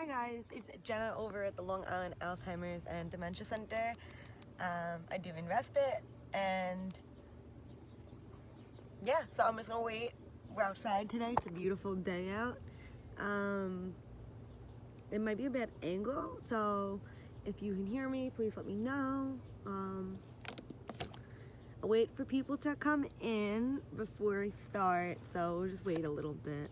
guys, it's Jenna over at the Long Island Alzheimer's and Dementia Center. I do in respite, and yeah, so I'm just gonna wait. We're outside today, it's a beautiful day out. It might be a bad angle, so if you can hear me, please let me know. I'll wait for people to come in before I start, so we'll just wait a little bit.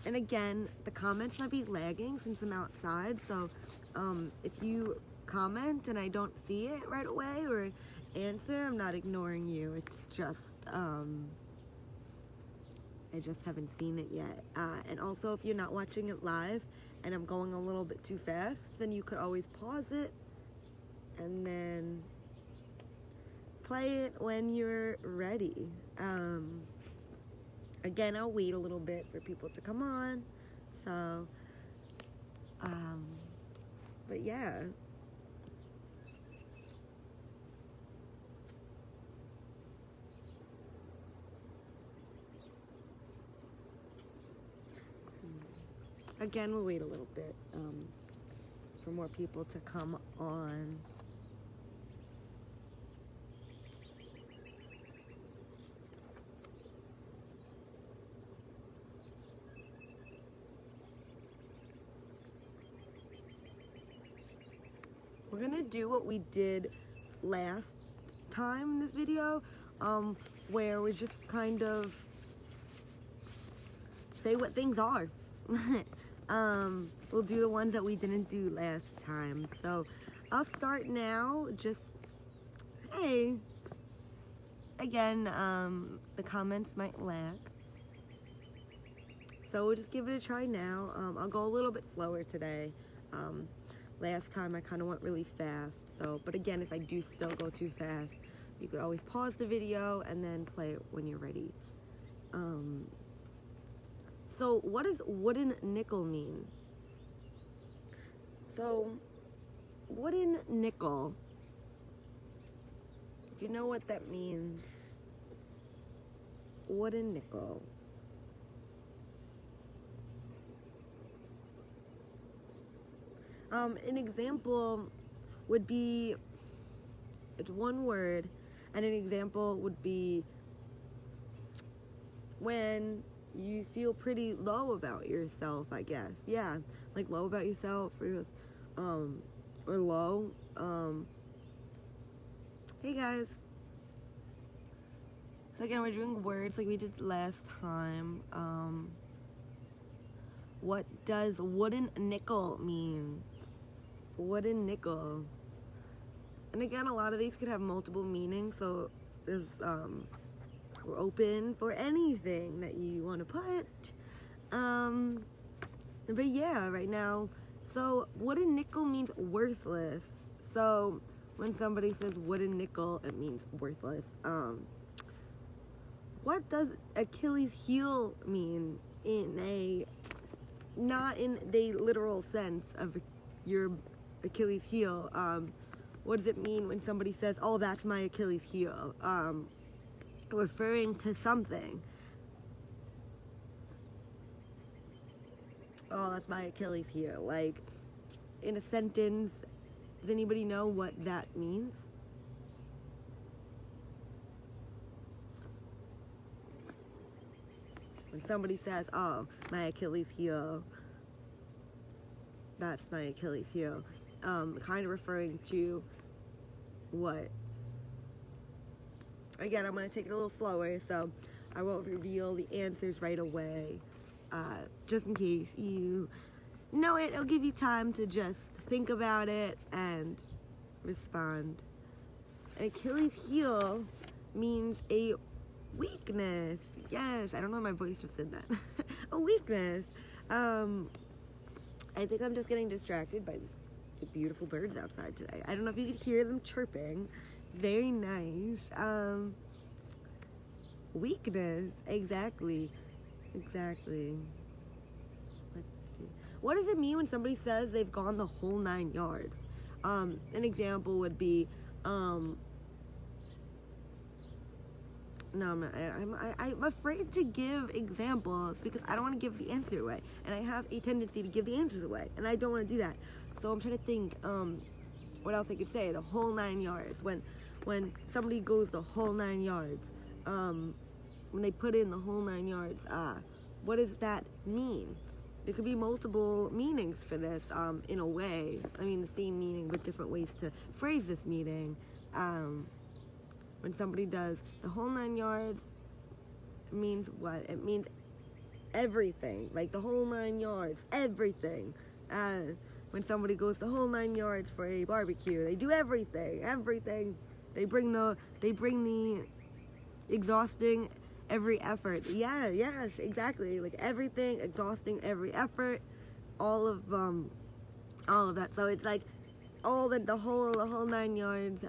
And again, the comments might be lagging since I'm outside, so if you comment and I don't see it right away or answer, I'm not ignoring you. It's just, I just haven't seen it yet. And also, if you're not watching it live and I'm going a little bit too fast, then you could always pause it and then play it when you're ready. Again, I'll wait a little bit for people to come on, so, but yeah. Again, we'll wait a little bit, for more people to come on. We're gonna do what we did last time in this video, where we just kind of say what things are. We'll do the ones that we didn't do last time. So I'll start now. Just, hey, again, the comments might lag, so we'll just give it a try now. I'll go a little bit slower today. Last time I kind of went really fast, so, but again, if I do still go too fast, you could always pause the video and then play it when you're ready. So what does wooden nickel mean? So, wooden nickel, if you know what that means, wooden nickel. An example would be, it's one word, and an example would be when you feel pretty low about yourself, I guess. Yeah, like low about yourself, or low. Hey guys. So again, we're doing words like we did last time. What does wooden nickel mean? Wooden nickel. And again, a lot of these could have multiple meanings, so there's, we're open for anything that you want to put. But yeah, right now, so wooden nickel means worthless. So when somebody says wooden nickel, it means worthless. What does Achilles heel mean not in the literal sense of your Achilles heel? What does it mean when somebody says, oh, that's my Achilles heel? Referring to something. Oh, that's my Achilles heel. Like, in a sentence, does anybody know what that means? When somebody says, oh, my Achilles heel, that's my Achilles heel. Kind of referring to what? Again, I'm going to take it a little slower, so I won't reveal the answers right away. Just in case you know it, it'll give you time to just think about it and respond. An Achilles heel means a weakness. Yes, I don't know why my voice just said that. A weakness. I think I'm just getting distracted by the beautiful birds outside today. I don't know if you could hear them chirping. Very nice. Weakness. Exactly. Exactly. Let's see. What does it mean when somebody says they've gone the whole 9 yards? An example would be, No, I'm afraid to give examples because I don't want to give the answer away. And I have a tendency to give the answers away. And I don't want to do that. So I'm trying to think what else I could say. The whole 9 yards. When somebody goes the whole 9 yards, when they put in the whole 9 yards, what does that mean? There could be multiple meanings for this in a way. I mean, the same meaning but different ways to phrase this meaning. When somebody does the whole 9 yards, it means what? It means everything. Like the whole 9 yards, everything. When somebody goes the whole 9 yards for a barbecue, they do everything. They bring the exhausting every effort. Yeah, yes, exactly. Like everything, exhausting every effort, all of that. So it's like the whole 9 yards.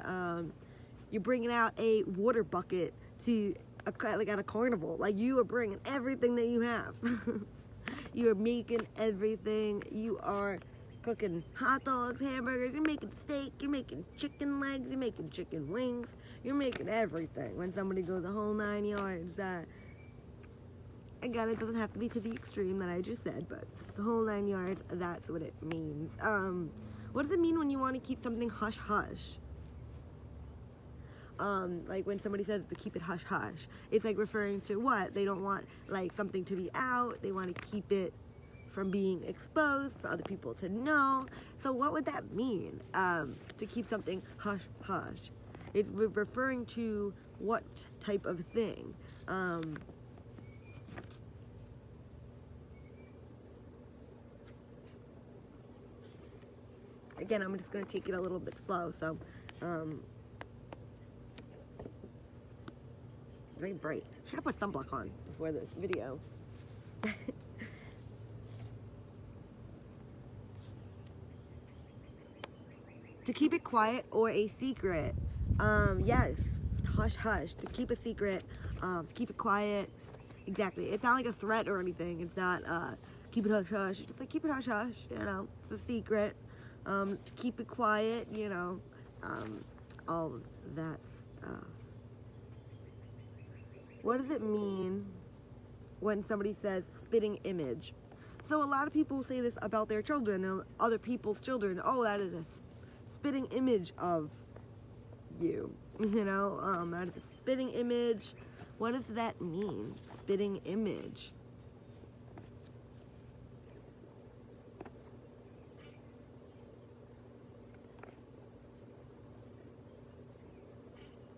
You're bringing out a water bucket to like at a carnival. Like you are bringing everything that you have. You are making everything. You are cooking hot dogs, hamburgers. You're making steak. You're making chicken legs. You're making chicken wings. You're making everything. When somebody goes the whole 9 yards. Again, it doesn't have to be to the extreme that I just said, but the whole 9 yards. That's what it means. What does it mean when you want to keep something hush hush? Like when somebody says to keep it hush hush, it's like referring to what? They don't want like something to be out. They want to keep it from being exposed for other people to know. So what would that mean? To keep something hush hush. It's referring to what type of thing? Again, I'm just going to take it a little bit slow. So, very bright. Should have put sunblock on before this video. To keep it quiet or a secret. Yes. Hush hush. To keep a secret. To keep it quiet. Exactly. It's not like a threat or anything. It's not keep it hush hush. It's just like keep it hush hush. You know, it's a secret. To keep it quiet. You know, all of that stuff. What does it mean when somebody says spitting image? So a lot of people say this about their children and other people's children. Oh, that is a spitting image of you. You know, that is a spitting image. What does that mean? Spitting image.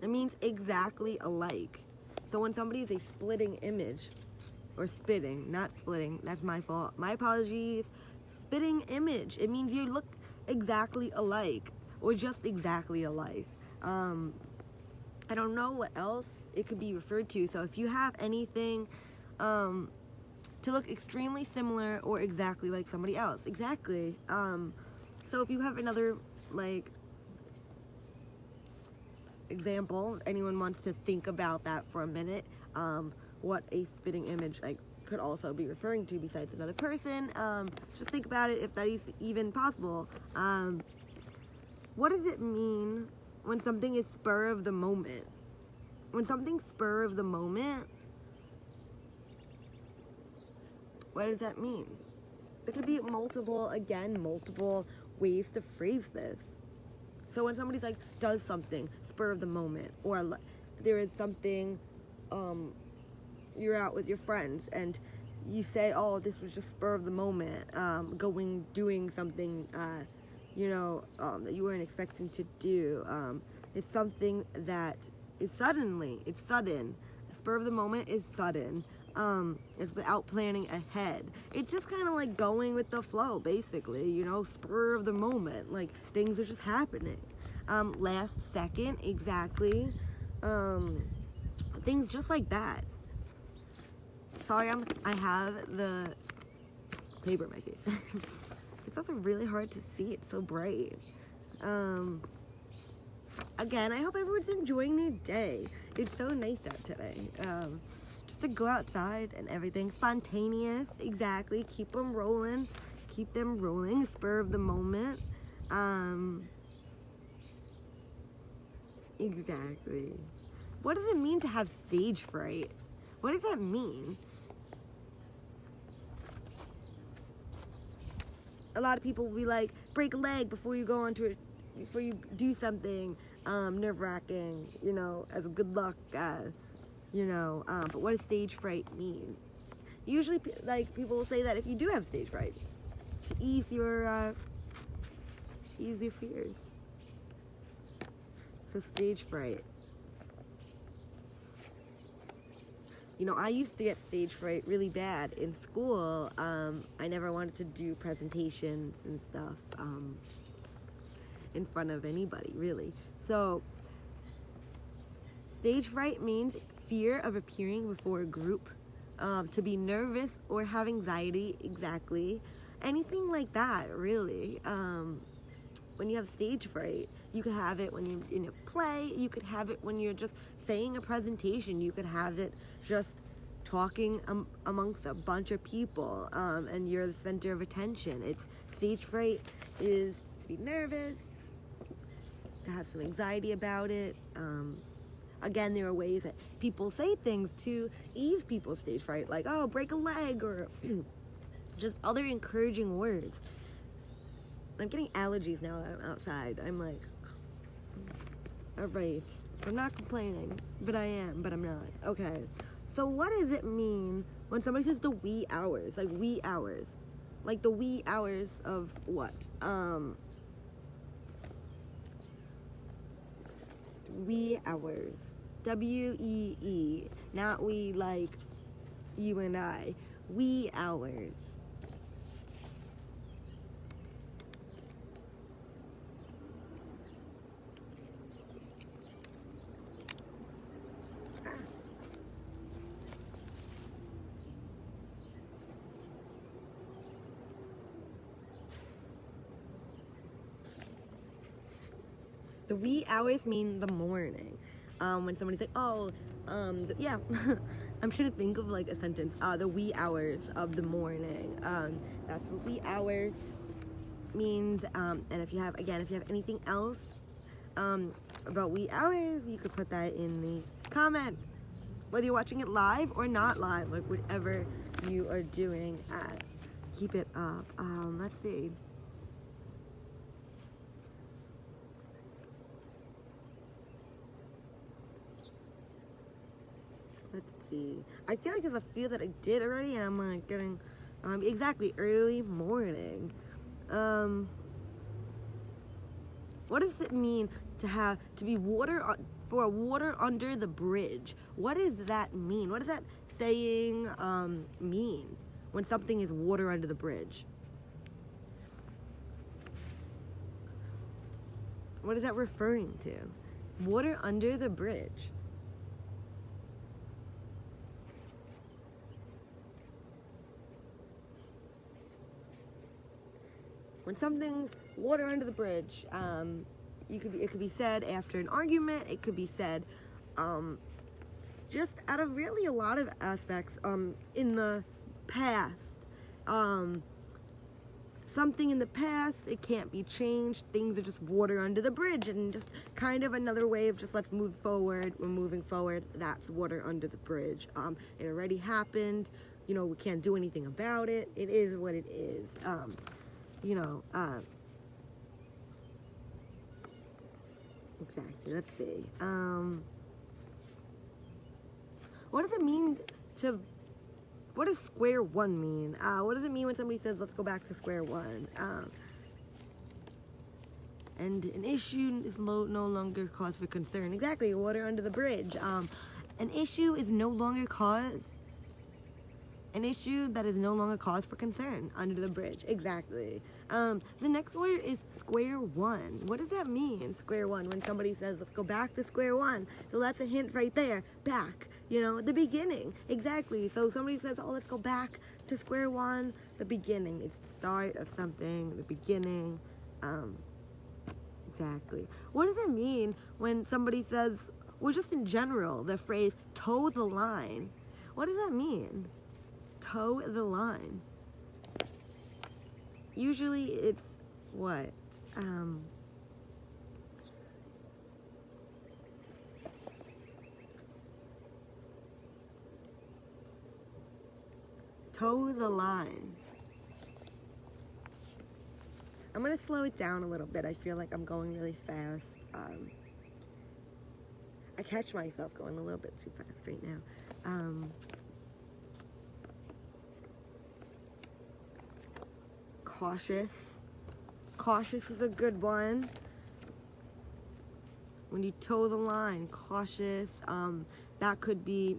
It means exactly alike. So when somebody is a splitting image, or spitting, not splitting, that's my fault. My apologies. Spitting image. It means you look exactly alike, or just exactly alike. I don't know what else it could be referred to. So if you have anything to look extremely similar or exactly like somebody else. Exactly. So if you have another, like, example, anyone wants to think about that for a minute, what a spitting image like could also be referring to besides another person, just think about it if that is even possible. What does it mean when something is spur of the moment? When something's spur of the moment, what does that mean? There could be multiple ways to phrase this. So when somebody's like does something spur of the moment, or there is something, you're out with your friends and you say, oh, this was just spur of the moment, doing something, that you weren't expecting to do. It's something that is it's sudden. Spur of the moment is sudden. It's without planning ahead. It's just kind of like going with the flow, basically, spur of the moment. Like, things are just happening. Last second, exactly. Things just like that. Sorry, I have the paper in my face. It's also really hard to see. It's so bright. Again, I hope everyone's enjoying their day. It's so nice out today. Just to go outside and everything. Spontaneous, exactly. Keep them rolling. Spur of the moment. Exactly. What does it mean to have stage fright? What does that mean? A lot of people will be like, break a leg before you go onto it, before you do something nerve-wracking, you know, as a good luck, you know, but what does stage fright mean? Usually, like, people will say that if you do have stage fright, to ease your fears. So stage fright. You know, I used to get stage fright really bad in school. I never wanted to do presentations and stuff in front of anybody, really. So, stage fright means fear of appearing before a group, to be nervous or have anxiety, exactly. Anything like that, really. When you have stage fright, you could have it when you're in a play, you could have it when you're just saying a presentation, you could have it just talking amongst a bunch of people, and you're the center of attention. Stage fright is to be nervous, to have some anxiety about it. Again, there are ways that people say things to ease people's stage fright, like, oh, break a leg, or just other encouraging words. I'm getting allergies now that I'm outside. I'm like, all right, I'm not complaining, but I am, but I'm not. Okay, so what does it mean when somebody says the wee hours? Like wee hours. Like the wee hours of what? Wee hours. W-E-E. Not we like you and I. Wee hours. The wee hours mean the morning. When somebody's like, oh, yeah, I'm trying to think of like a sentence. The wee hours of the morning. That's what wee hours means. And if you have anything else about wee hours, you could put that in the comments. Whether you're watching it live or not live, like whatever you are doing, keep it up. Let's see. I feel like there's a few that I did already, and I'm like getting exactly early morning. What does it mean to be water under the bridge? What does that mean? What does that saying mean when something is water under the bridge? What is that referring to? Water under the bridge. When something's water under the bridge, it could be said after an argument. It could be said just out of really a lot of aspects in the past. Something in the past, it can't be changed. Things are just water under the bridge, and just kind of another way of just let's move forward. We're moving forward. That's water under the bridge. It already happened. You know, we can't do anything about it. It is what it is. You know, exactly, let's see, what does it mean what does square one mean? What does it mean when somebody says, let's go back to square one? And an issue is no longer cause for concern. Exactly, water under the bridge. An issue is no longer an issue that is no longer cause for concern under the bridge. Exactly. The next word is square one. What does that mean, square one? When somebody says, let's go back to square one. So that's a hint right there. Back. You know, the beginning. Exactly. So somebody says, oh, let's go back to square one. The beginning. It's the start of something. The beginning. Exactly. What does it mean when somebody says, or just in general, the phrase, toe the line? What does that mean? Toe the line. Usually it's what? toe the line. I'm gonna slow it down a little bit. I feel like I'm going really fast. I catch myself going a little bit too fast right now. Cautious. Cautious is a good one. When you toe the line, cautious. That could be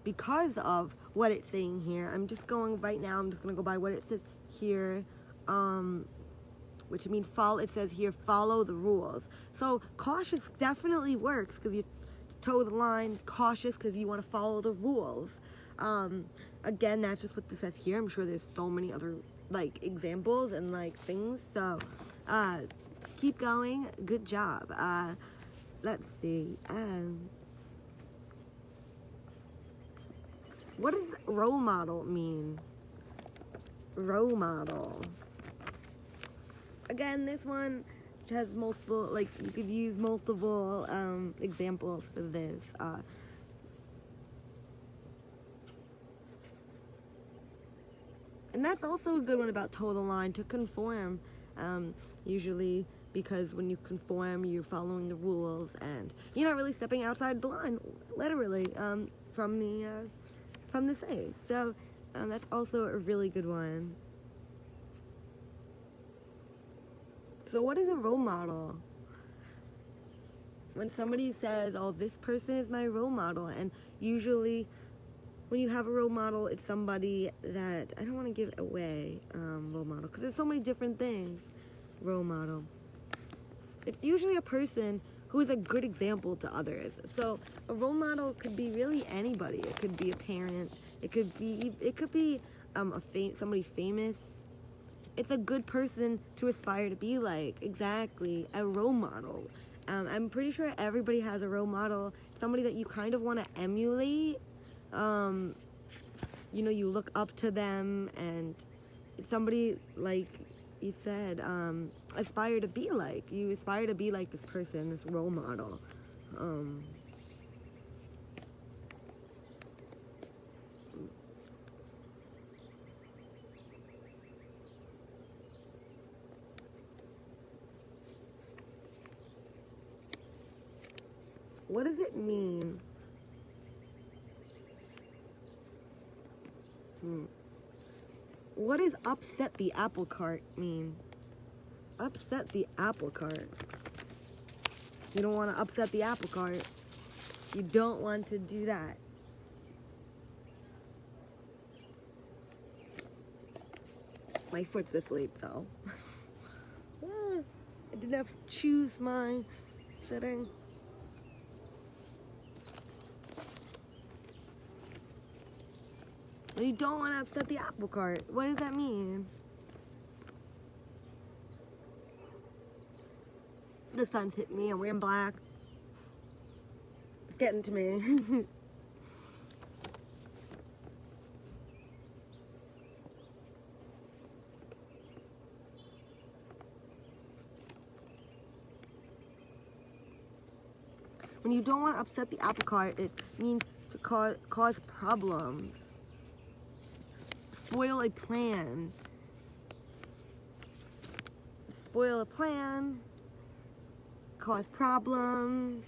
because of what it's saying here. I'm just going right now. I'm just gonna go by what it says here. Which means follow. It says here, follow the rules. So cautious definitely works because you toe the line. Cautious because you want to follow the rules. Again, that's just what this says here. I'm sure there's so many other like examples and like things. So keep going. Good job. Let's see. What does role model mean? Role model. Again, this one has multiple, like, you could use multiple examples for this. And that's also a good one about toe the line, to conform, usually, because when you conform, you're following the rules, and you're not really stepping outside the line, literally, from the saying. So, that's also a really good one. So what is a role model? When somebody says, oh, this person is my role model, and usually when you have a role model, it's somebody that, I don't want to give away role model, because there's so many different things. Role model. It's usually a person who is a good example to others. So a role model could be really anybody. It could be a parent. It could be somebody famous. It's a good person to aspire to be like. Exactly, a role model. I'm pretty sure everybody has a role model, somebody that you kind of want to emulate. You look up to them, and it's somebody, like you said, aspire to be like. You aspire to be like this person, this role model. What does it mean? What does upset the apple cart mean? Upset the apple cart. You don't want to upset the apple cart. You don't want to do that. My foot's asleep, though. I didn't have to choose my setting. You don't want to upset the apple cart. What does that mean? The sun's hitting me. I'm wearing black. It's getting to me. When you don't want to upset the apple cart, it means to cause problems. Spoil a plan. Spoil a plan. Cause problems.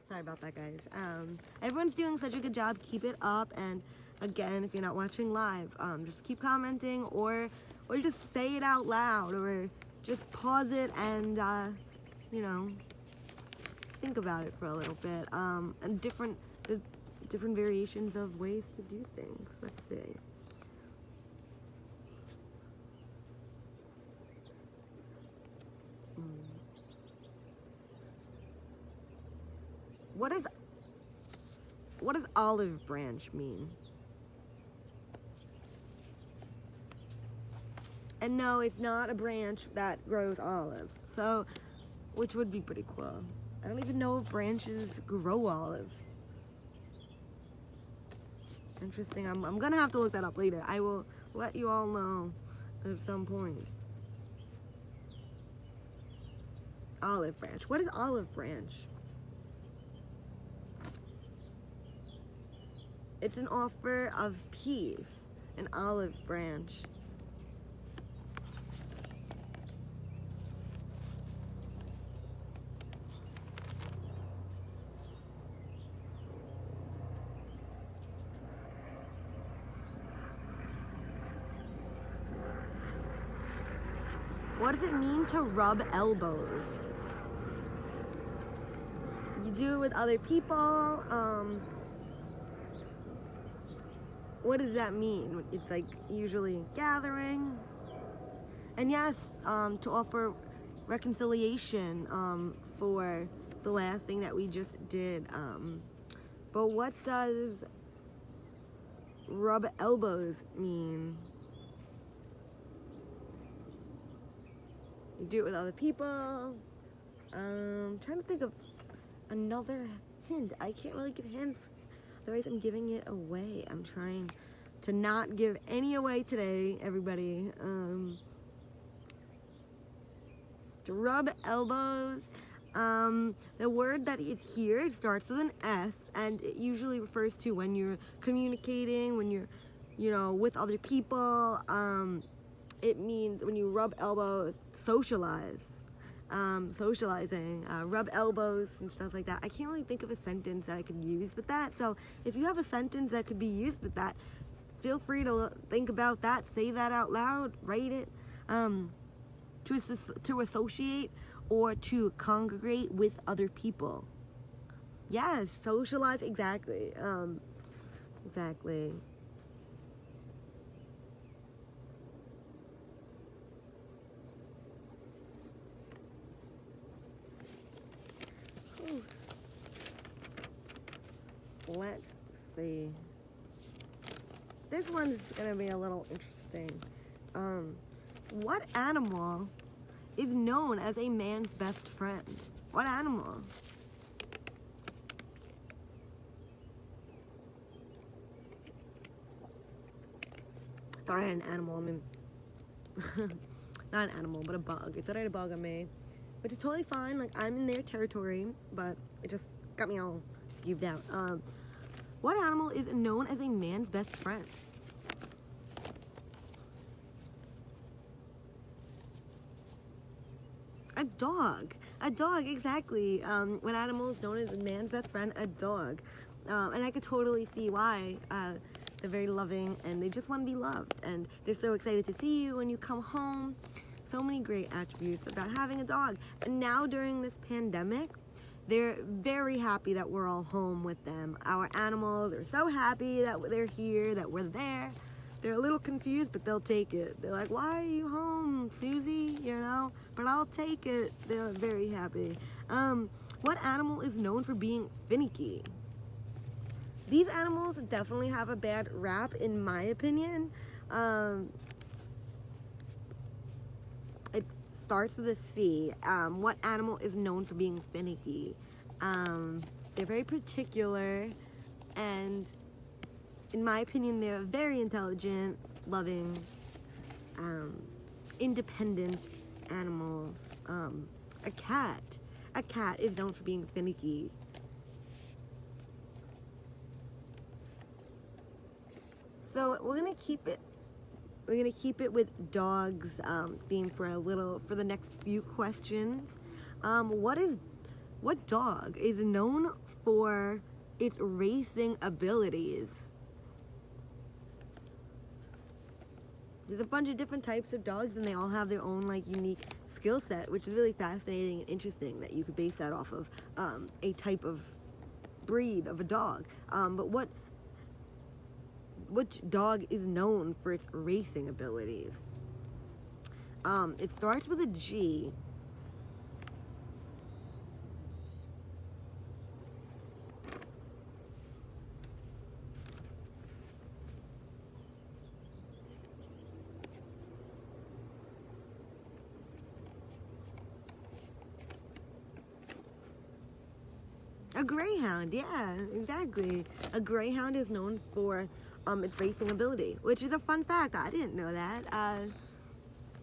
Sorry about that, guys. Everyone's doing such a good job. Keep it up. And again, if you're not watching live, just keep commenting, or just say it out loud, or just pause it and think about it for a little bit. And different variations of ways to do things. Let's see. What does olive branch mean? And no, it's not a branch that grows olives. So, which would be pretty cool. I don't even know if branches grow olives. Interesting. I'm gonna have to look that up later. I will let you all know at some point. Olive branch. What is olive branch? It's an offer of peace, an olive branch. What does it mean to rub elbows? You do it with other people. What does that mean? It's like usually a gathering. And yes, to offer reconciliation for the last thing that we just did. But what does rub elbows mean? You do it with other people. Trying to think of another hint. I can't really give hints, otherwise I'm giving it away. I'm trying to not give any away today, everybody. To rub elbows. The word that is here, it starts with an S, and it usually refers to when you're communicating, when you're, with other people. It means when you rub elbows, socialize. Socializing, rub elbows and stuff like that. I can't really think of a sentence that I could use with that. So if you have a sentence that could be used with that, feel free to think about that. Say that out loud. Write it. To associate or to congregate with other people. Yes, socialize. Exactly. Exactly. Let's see. This one's gonna be a little interesting. What animal is known as a man's best friend? What animal? I thought I had an animal. I mean, not an animal, but a bug. I thought I had a bug on me, which is totally fine. Like, I'm in their territory, but it just got me all skeeved out. What animal is known as a man's best friend? A dog. A dog, exactly. What animal is known as a man's best friend? A dog. And I could totally see why. They're very loving, and they just want to be loved. And they're so excited to see you when you come home. So many great attributes about having a dog. And now during this pandemic, they're very happy that we're all home with them. Our animals are so happy that they're here, that we're there. They're a little confused, but they'll take it. They're like, why are you home, Susie? But I'll take it. They're very happy. What animal is known for being finicky? These animals definitely have a bad rap, in my opinion. It starts with a C. What animal is known for being finicky? They're very particular, and in my opinion, they're very intelligent, loving, independent animals. A cat. A cat is known for being finicky. So we're gonna keep it with dogs theme for the next few questions. What dog is known for its racing abilities? There's a bunch of different types of dogs, and they all have their own like unique skill set, which is really fascinating and interesting that you could base that off of a type of breed of a dog. But which dog is known for its racing abilities? It starts with a G. A greyhound, yeah, exactly. A greyhound is known for its racing ability, which is a fun fact. I didn't know that.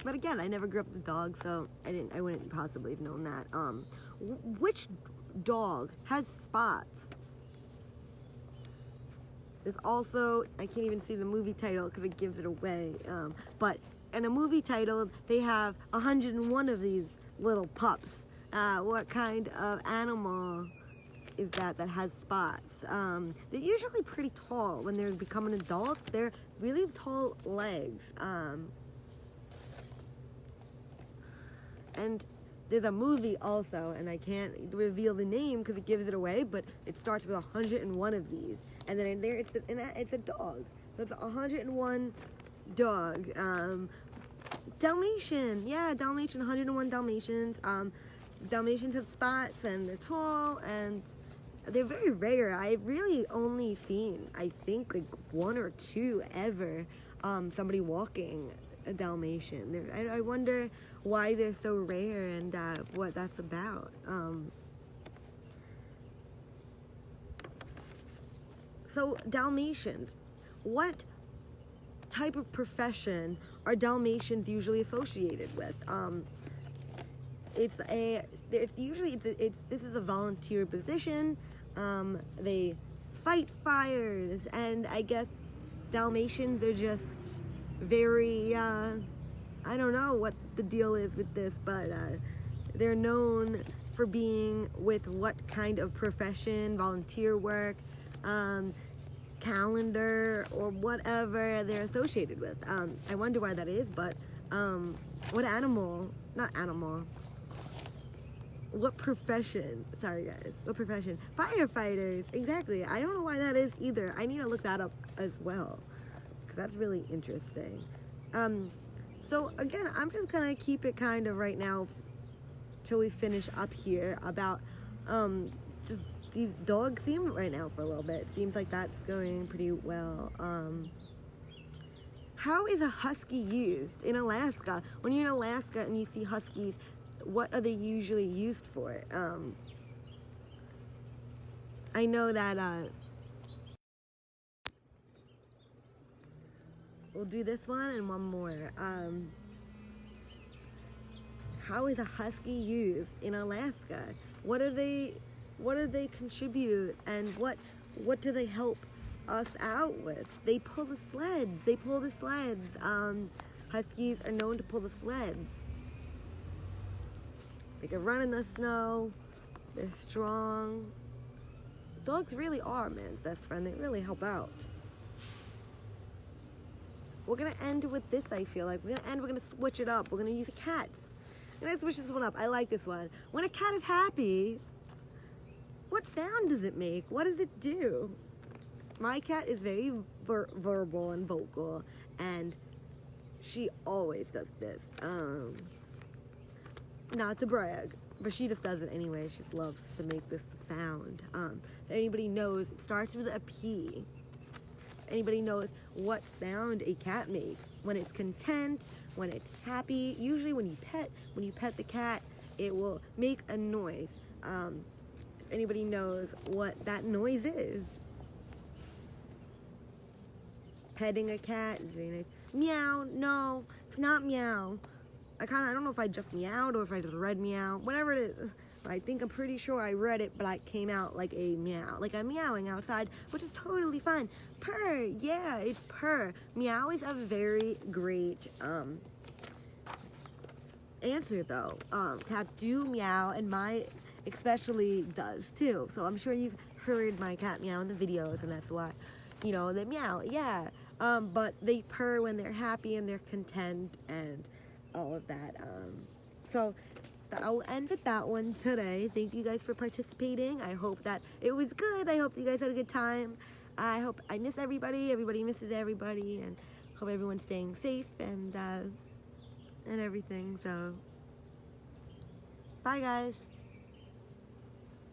But again, I never grew up with a dog, so I wouldn't possibly have known that. Which dog has spots? There's also, I can't even see the movie title because it gives it away, but in a movie title, they have 101 of these little pups. What kind of animal is that has spots? They're usually pretty tall. When they're becoming adults, they're really tall legs. And there's a movie also, and I can't reveal the name because it gives it away, but it starts with 101 of these. And then in there, it's a dog. So it's 101 dog. Dalmatian, yeah, Dalmatian, 101 Dalmatians. Dalmatians have spots, and they're tall, and they're very rare. I've really only seen, I think, like 1 or 2 ever, somebody walking a Dalmatian. I wonder why they're so rare and what that's about. So Dalmatians, what type of profession are Dalmatians usually associated with? This is a volunteer position. They fight fires, and I guess Dalmatians are just very, I don't know what the deal is with this, but they're known for being with what kind of profession, volunteer work, calendar, or whatever they're associated with. I wonder why that is, but what animal, not animal, what profession, sorry guys, what profession? Firefighters, exactly. I don't know why that is either. I need to look that up as well, because that's really interesting. So again, I'm just gonna keep it kind of right now till we finish up here about just these dog theme right now for a little bit. Seems like that's going pretty well. How is a husky used in Alaska? When you're in Alaska and you see huskies, what are they usually used for? I know that we'll do this one and one more. How is a husky used in Alaska? What do they contribute, and what do they help us out with? They pull the sleds. Huskies are known to pull the sleds. They can run in the snow. They're strong. Dogs really are man's best friend. They really help out. We're gonna end with this, I feel like. We're gonna switch it up. We're gonna use a cat. I'm gonna switch this one up. I like this one. When a cat is happy, what sound does it make? What does it do? My cat is very verbal and vocal, and she always does this. Not to brag, but she just does it anyway. She just loves to make this sound. If anybody knows, it starts with a P. Anybody knows what sound a cat makes when it's content, when it's happy? Usually when you pet the cat, it will make a noise. If anybody knows what that noise is. Petting a cat is very nice. Meow, no, it's not meow. I don't know if I just meowed or if I just read meow. Whatever it is, I'm pretty sure I read it, but it came out like a meow. Like I'm meowing outside, which is totally fine. Purr, yeah, it's purr. Meow is a very great answer though. Cats do meow, and my especially does too. So I'm sure you've heard my cat meow in the videos, and that's why, they meow, yeah. But they purr when they're happy and they're content and all of that. So I'll end with that one today. Thank you guys for participating. I hope that it was good. I hope you guys had a good time. I hope I miss everybody. Everybody misses everybody, and hope everyone's staying safe and everything. So bye guys.